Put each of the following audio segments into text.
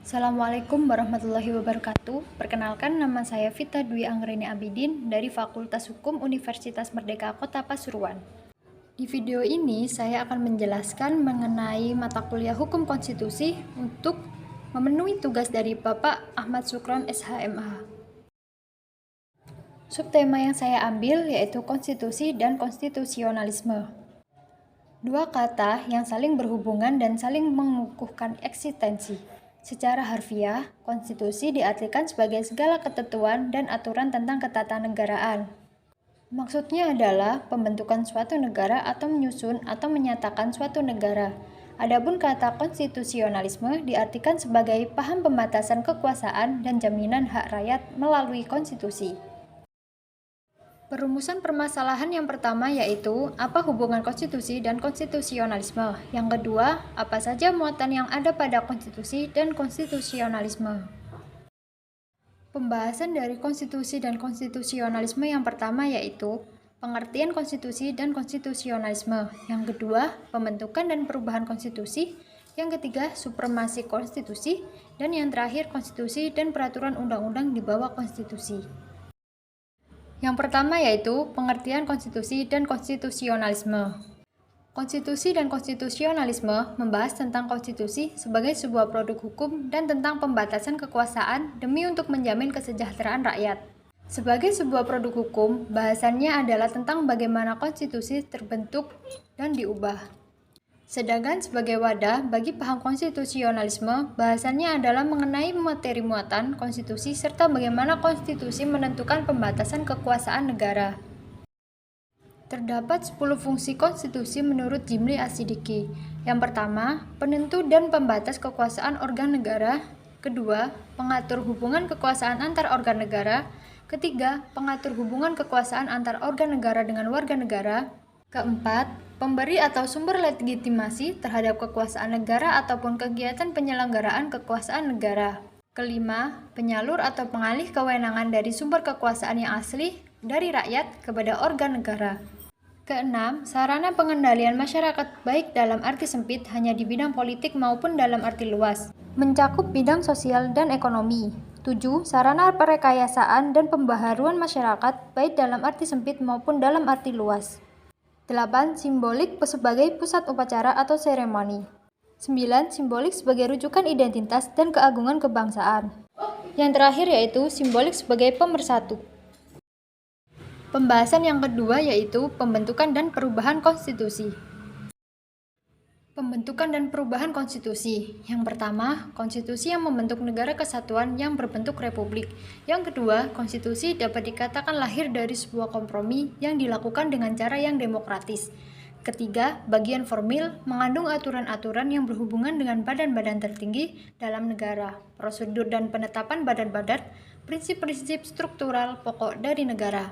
Assalamualaikum warahmatullahi wabarakatuh. Perkenalkan, nama saya Vita Dwi Anggreni Abidin dari Fakultas Hukum Universitas Merdeka Kota Pasuruan. Di video ini saya akan menjelaskan mengenai mata kuliah Hukum Konstitusi untuk memenuhi tugas dari Bapak Ahmad Sukron SHMA. Subtema yang saya ambil yaitu konstitusi dan konstitusionalisme. Dua kata yang saling berhubungan dan saling mengukuhkan eksistensi. Secara harfiah, konstitusi diartikan sebagai segala ketentuan dan aturan tentang ketatanegaraan. Maksudnya adalah pembentukan suatu negara atau menyusun atau menyatakan suatu negara. Adapun kata konstitusionalisme diartikan sebagai paham pembatasan kekuasaan dan jaminan hak rakyat melalui konstitusi. Perumusan permasalahan yang pertama yaitu apa hubungan konstitusi dan konstitusionalisme. Yang kedua, apa saja muatan yang ada pada konstitusi dan konstitusionalisme. Pembahasan dari konstitusi dan konstitusionalisme yang pertama yaitu pengertian konstitusi dan konstitusionalisme. Yang kedua, pembentukan dan perubahan konstitusi. Yang ketiga, supremasi konstitusi. Dan yang terakhir, konstitusi dan peraturan undang-undang di bawah konstitusi. Yang pertama yaitu pengertian konstitusi dan konstitusionalisme. Konstitusi dan konstitusionalisme membahas tentang konstitusi sebagai sebuah produk hukum dan tentang pembatasan kekuasaan demi untuk menjamin kesejahteraan rakyat. Sebagai sebuah produk hukum, bahasannya adalah tentang bagaimana konstitusi terbentuk dan diubah. Sedangkan sebagai wadah bagi paham konstitusionalisme, bahasannya adalah mengenai materi muatan konstitusi serta bagaimana konstitusi menentukan pembatasan kekuasaan negara. Terdapat 10 fungsi konstitusi menurut Jimli Asidiki. Yang pertama, penentu dan pembatas kekuasaan organ negara. Kedua, pengatur hubungan kekuasaan antar organ negara. Ketiga, pengatur hubungan kekuasaan antar organ negara dengan warga negara. Keempat, pemberi atau sumber legitimasi terhadap kekuasaan negara ataupun kegiatan penyelenggaraan kekuasaan negara. Kelima, penyalur atau pengalih kewenangan dari sumber kekuasaan yang asli dari rakyat kepada organ negara. Keenam, sarana pengendalian masyarakat baik dalam arti sempit hanya di bidang politik maupun dalam arti luas, mencakup bidang sosial dan ekonomi. 7. Sarana perekayasaan dan pembaharuan masyarakat baik dalam arti sempit maupun dalam arti luas. 8. Simbolik sebagai pusat upacara atau seremoni. 9. Simbolik sebagai rujukan identitas dan keagungan kebangsaan. Yang terakhir yaitu simbolik sebagai pemersatu. Pembahasan yang kedua yaitu pembentukan dan perubahan konstitusi. Pembentukan dan perubahan konstitusi. Yang pertama, konstitusi yang membentuk negara kesatuan yang berbentuk republik. Yang kedua, konstitusi dapat dikatakan lahir dari sebuah kompromi yang dilakukan dengan cara yang demokratis. Ketiga, bagian formil mengandung aturan-aturan yang berhubungan dengan badan-badan tertinggi dalam negara, prosedur dan penetapan badan-badan, prinsip-prinsip struktural pokok dari negara.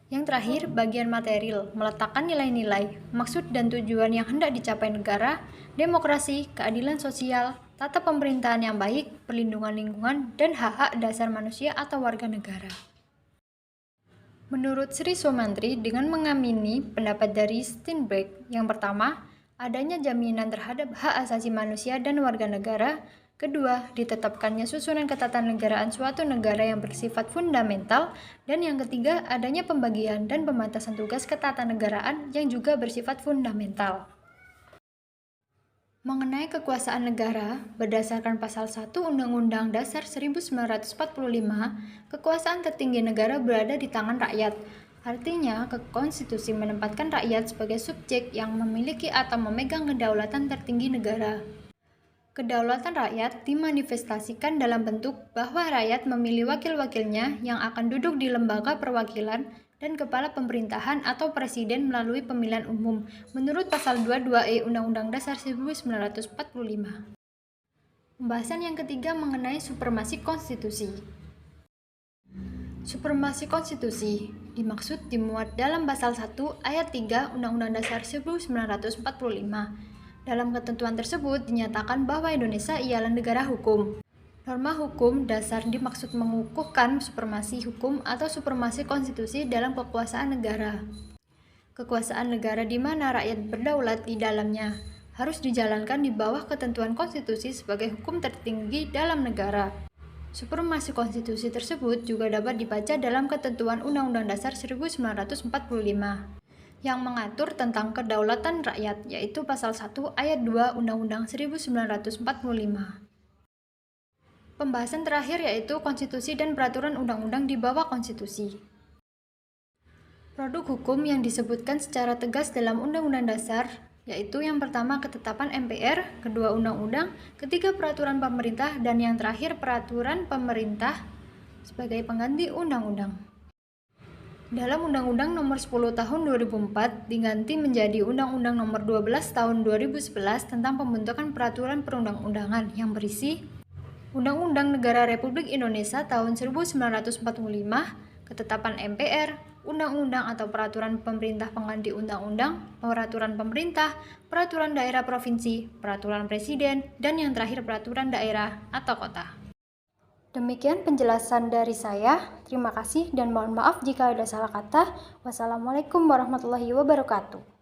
Yang terakhir, bagian material, meletakkan nilai-nilai, maksud dan tujuan yang hendak dicapai negara, demokrasi, keadilan sosial, tata pemerintahan yang baik, perlindungan lingkungan, dan hak-hak dasar manusia atau warga negara. Menurut Sri Somantri, dengan mengamini pendapat dari Steinbeck, yang pertama, adanya jaminan terhadap hak asasi manusia dan warga negara. Kedua, ditetapkannya susunan ketatanegaraan suatu negara yang bersifat fundamental. Dan yang ketiga, adanya pembagian dan pembatasan tugas ketatanegaraan yang juga bersifat fundamental. Mengenai kekuasaan negara, berdasarkan pasal 1 Undang-Undang Dasar 1945, kekuasaan tertinggi negara berada di tangan rakyat. Artinya, konstitusi menempatkan rakyat sebagai subjek yang memiliki atau memegang kedaulatan tertinggi negara. Kedaulatan rakyat dimanifestasikan dalam bentuk bahwa rakyat memilih wakil-wakilnya yang akan duduk di lembaga perwakilan dan kepala pemerintahan atau presiden melalui pemilihan umum menurut pasal 22E Undang-Undang Dasar 1945. Pembahasan yang ketiga mengenai supremasi konstitusi. Supremasi konstitusi dimaksud dimuat dalam pasal 1 ayat 3 Undang-Undang Dasar 1945. Dalam ketentuan tersebut dinyatakan bahwa Indonesia ialah negara hukum. Norma hukum dasar dimaksud mengukuhkan supremasi hukum atau supremasi konstitusi dalam kekuasaan negara. Kekuasaan negara di mana rakyat berdaulat di dalamnya. harus dijalankan di bawah ketentuan konstitusi sebagai hukum tertinggi dalam negara. Supremasi konstitusi tersebut juga dapat dibaca dalam ketentuan Undang-Undang Dasar 1945 yang mengatur tentang kedaulatan rakyat, yaitu pasal 1 ayat 2 Undang-Undang 1945. Pembahasan terakhir yaitu konstitusi dan peraturan undang-undang di bawah konstitusi. Produk hukum yang disebutkan secara tegas dalam Undang-Undang Dasar yaitu yang pertama ketetapan MPR, kedua undang-undang, ketiga peraturan pemerintah, dan yang terakhir peraturan pemerintah sebagai pengganti undang-undang. Dalam Undang-Undang Nomor 10 Tahun 2004 diganti menjadi Undang-Undang Nomor 12 Tahun 2011 tentang pembentukan peraturan perundang-undangan yang berisi Undang-Undang Negara Republik Indonesia tahun 1945, ketetapan MPR, undang-undang atau peraturan pemerintah pengganti undang-undang, peraturan pemerintah, peraturan daerah provinsi, peraturan presiden, dan yang terakhir peraturan daerah atau kota. Demikian penjelasan dari saya. Terima kasih dan mohon maaf jika ada salah kata. Wassalamualaikum warahmatullahi wabarakatuh.